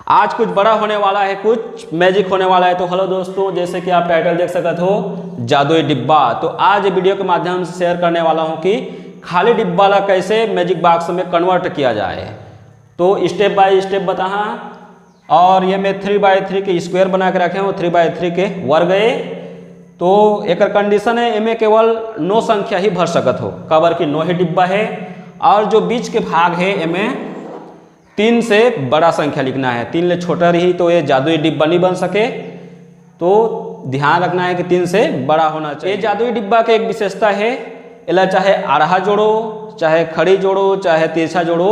आज कुछ बड़ा होने वाला है, कुछ मैजिक होने वाला है। तो हेलो दोस्तों, जैसे कि आप टाइटल देख सकते हो जादुई डिब्बा। तो आज वीडियो के माध्यम से शेयर करने वाला हूं कि खाली डिब्बा ला कैसे मैजिक बॉक्स में कन्वर्ट किया जाए। तो स्टेप बाय स्टेप बताहा। और ये मैं 3x3 के स्क्वायर बना के रखे हूँ, 3x3 के वर्ग है। तो एक कंडीशन है, इनमें केवल 9 संख्या ही भर सकत हो, काबर की 9 ही डिब्बा है। और जो बीच के भाग है इनमें 3 से बड़ा संख्या लिखना है, 3 ले छोटा रही तो ये जादुई डिब्बा नहीं बन सके। तो ध्यान रखना है कि 3 से बड़ा होना चाहिए। ये जादुई डिब्बा की एक विशेषता है, इला चाहे आधा जोड़ो, चाहे खड़ी जोड़ो, चाहे तिरछा जोड़ो,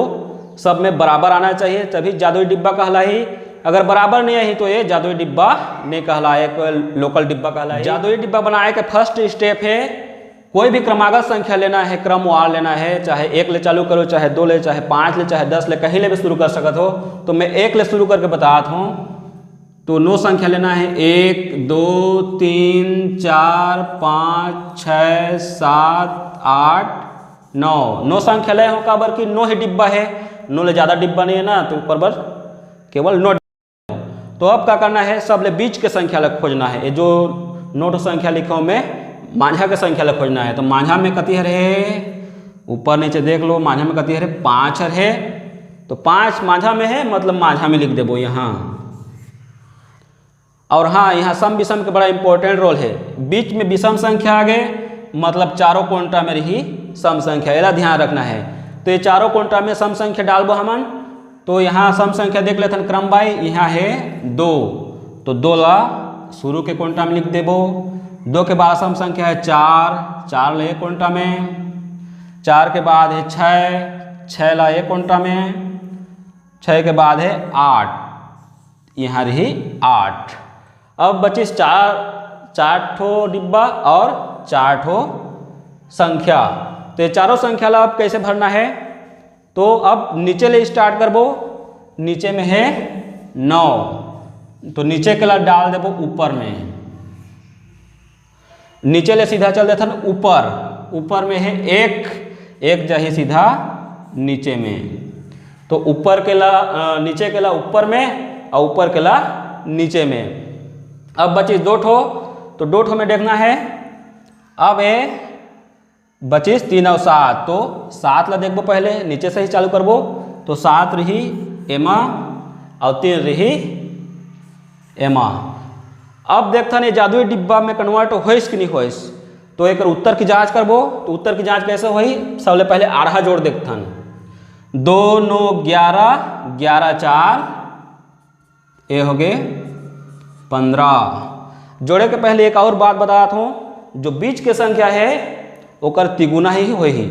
सब में बराबर आना चाहिए, तभी जादुई डिब्बा कहलाई। अगर बराबर नहीं आई तो ये जादुई डिब्बा नहीं कहलाए, लोकल डिब्बा कहलाए। जादुई डिब्बा बनाए के फर्स्ट स्टेप है, कोई भी क्रमागत संख्या लेना है, क्रमवार लेना है। चाहे 1 ले चालू करो, चाहे 2 ले, चाहे 5 ले, चाहे 10 ले, कहीं ले भी शुरू कर सकते हो। तो मैं 1 ले शुरू करके बताता हूँ। तो 9 संख्या लेना है, 1 2 3 4 5 6 7 8 9। 9 संख्या ले हो, काबर की 9 ही डिब्बा है, 9 ले ज़्यादा डिब्बा नहीं है ना, तो ऊपर पर केवल 9। तो अब क्या करना है, सब ले बीच के संख्या लग खोजना है। ये जो 9 संख्या लिखो में माझा के संख्या लग खोजना है। तो माझा में कति है, ऊपर नीचे देख लो, माझा में कति है, 5 है। तो 5 माझा में है, मतलब माझा में लिख देबो यहाँ। और हाँ, यहाँ सम विषम के बड़ा इंपॉर्टेंट रोल है। बीच में विषम संख्या आ गए, मतलब चारों कोंटा में रही सम संख्या, यह ध्यान रखना है। तो ये चारों कोंटा में सम संख्या डालबो हमन। तो यहाँ सम संख्या देख लेते हैं क्रम बाई, यहाँ है 2, तो 2 ला शुरू के कोंटा में लिख देबो। 2 के बाद सम संख्या है 4, 4 ले कोंटा में। 4 के बाद है 6, 6 ला एक कोंटा में। 6 के बाद है 8, यहाँ रही 8। अब बची 4 ठो डिब्बा और 4 ठो संख्या। तो ये चारों संख्या ला अब कैसे भरना है, तो अब नीचे ले स्टार्ट करबो। नीचे में है 9, तो नीचे के ला डाल देबो ऊपर में। नीचे ले सीधा चल देता ऊपर, ऊपर में है 1 जाही सीधा नीचे में। तो ऊपर के ला नीचे के ला ऊपर में, और ऊपर के ला नीचे में। अब बची 2 ठो, तो 2 ठो में देखना है। अब ये बची 3 और 7, तो 7 ला देखबो पहले, नीचे से ही चालू करबो। तो 7 रही एमा और 3 रही एमा। अब देखता नहीं जादुई डिब्बा में कन्वर्ट होइस कि नहीं होइस। तो एक उत्तर की जांच करबो। तो उत्तर की जांच कैसे होई, सबले पहले आधा जोड़ देखथन। 2 9 11, 11 4, ये हो गए 15। जोड़े के पहले एक और बात बताता हूँ, जो बीच के संख्या है ओकर तिगुना ही होही।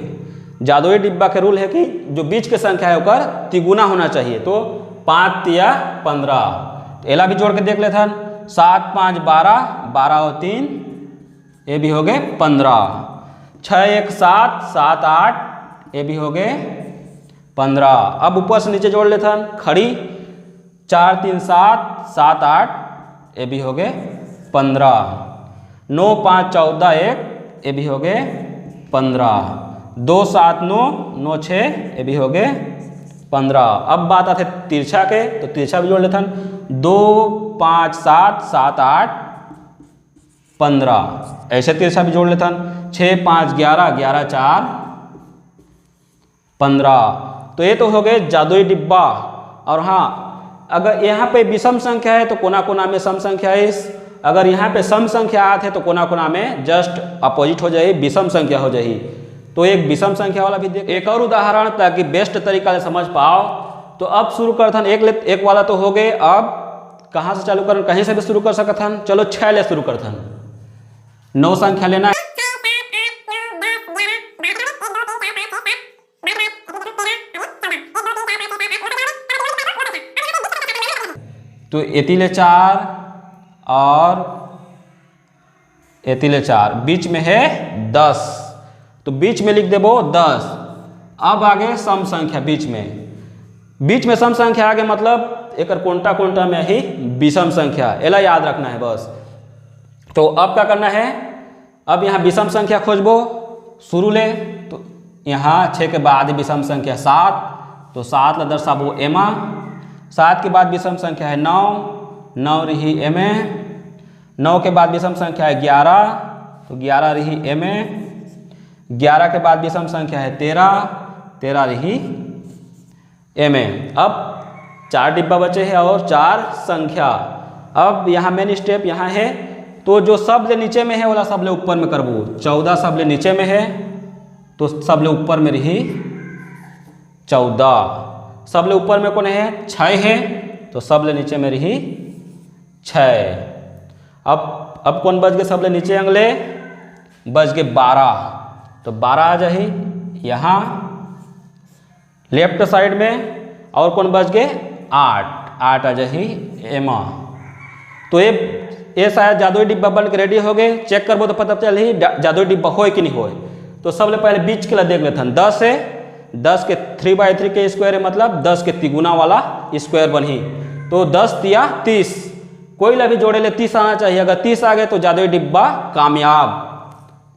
जादुई डिब्बा के रूल है कि जो बीच के संख्या है ओकर तिगुना होना चाहिए। तो 5 तिया 15, तो एला भी जोड़ के देख लेथन। 7 5 12, 12 और 3, ये भी हो गए 15। 6 1 7, 7 8, ये भी हो गए 15। अब ऊपर से नीचे जोड़ लेथन खड़ी, 4 3 7, 7 8, ये भी हो गए 15। 9 5 14 1, ये भी हो गए 15। 2 7 9, 9 6, ये भी हो गए 15। अब बात आते तिरछा के, तो तिरछा भी जोड़ लेथन। 2 5 7, 7 8 15, ऐसे तिरछा भी जोड़ लेथन। 6 5 11, 11 4 15। तो ये तो हो गए जादुई डिब्बा। और हाँ, अगर यहाँ पे विषम संख्या है तो कोना कोना में सम संख्या है। अगर यहाँ पे सम संख्या आते है तो कोना कोना में जस्ट अपोजिट हो जाए, विषम संख्या हो जाए। तो एक विषम संख्या वाला भी देख। एक और उदाहरण ताकि बेस्ट तरीका से समझ पाओ। तो अब शुरू करथन, एक वाला तो हो गए। अब कहाँ से चालू कर, कहीं से भी शुरू कर सकथन। चलो 6 ले शुरू करथन। 9 संख्या लेना है। तो एतिले 4 और एतिले 4, बीच में है 10, तो बीच में लिख देबो 10। अब आगे सम संख्या, बीच में सम संख्या आगे, मतलब एक कोंटा कोंटा में ही विषम संख्या, एला याद रखना है बस। तो अब क्या करना है, अब यहाँ विषम संख्या खोजबो शुरू ले। तो यहाँ 6 के बाद विषम संख्या 7, तो 7 ला दर्शाबो एमा। 7 के बाद विषम संख्या है 9, 9 रही एम ए। 9 के बाद विषम संख्या है 11, तो 11 रही एम ए। 11 के बाद विषम संख्या है 13, 13 रही एम ए। अब 4 डिब्बा बचे हैं और 4 संख्या। अब यहाँ मेन स्टेप यहाँ है, तो जो शब्द नीचे में है वाला शब्द ऊपर में करबू। 14 शब्द नीचे में है तो शब्द ऊपर में रही 14। शब्द ऊपर में कौन है? 6 है, तो शब्द नीचे में रही 6। अब कौन बच गए शब्द नीचे अगले? बच गए 12, तो 12 आ जाही यहाँ लेफ्ट साइड में। और कौन बच गए? 8, 8 आ जाही एमा। तो ये शायद जादुई डिब्बा बन के रेडी हो गए। चेक करबो तो पता चल ही जादुई डिब्बा होए कि नहीं होए। तो सबसे पहले बीच के लिए देख लेते हैं। 10 है, 10 के 3/3 के स्क्वायर है, मतलब 10 के तिगुना वाला स्क्वायर बनी। तो 10 तिया 30, कोई ला भी जोड़े ले 30 आना चाहिए। अगर 30 आ गए तो जादुई डिब्बा कामयाब।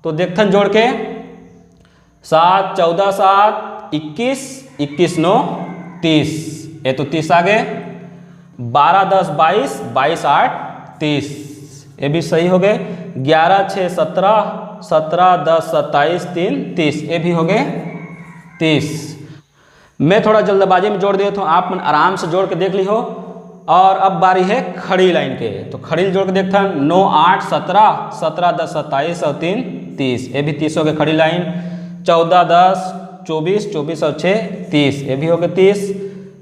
तो देखथन जोड़ के 7 14 7 21, 21 9 30, ये तो 30 आ गए। 12 10 22, 22 8 30, ये भी सही हो गए। 11 6 17, 17 10 27 3 30, ये भी हो गए 30। मैं थोड़ा जल्दबाजी में जोड़ दिया तो आप मन आराम से जोड़ के देख ली हो। और अब बारी है खड़ी लाइन के, तो खड़ी जोड़ के देखता 9 8 17, 17 10 27 और 3 30, ये भी 30 हो गए खड़ी लाइन। 14 10 24, 24 और 6 30, ये भी हो गए 30।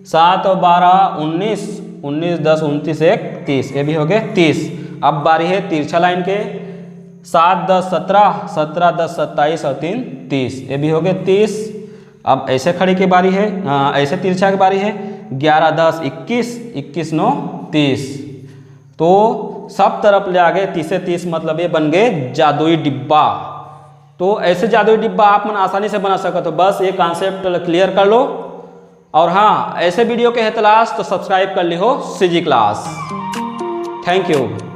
7 और 12 19, 19 10 29 1 30, ये भी हो गए 30। अब बारी है तिरछा लाइन के। 7 10 17, 17 10 27 और 3 30, ये भी हो गए 30। अब ऐसे खड़ी की बारी है, ऐसे तिरछा की बारी है। 11 10 21, 21 9 30, तो सब तरफ ले आ गए 30 से 30, मतलब ये बन गए जादुई डिब्बा। तो ऐसे जादुई डिब्बा आप मन आसानी से बना सकते हो। बस ये कॉन्सेप्ट क्लियर कर लो। और हाँ, ऐसे वीडियो के है तलाश तो सब्सक्राइब कर ली हो CG क्लास। Thank you.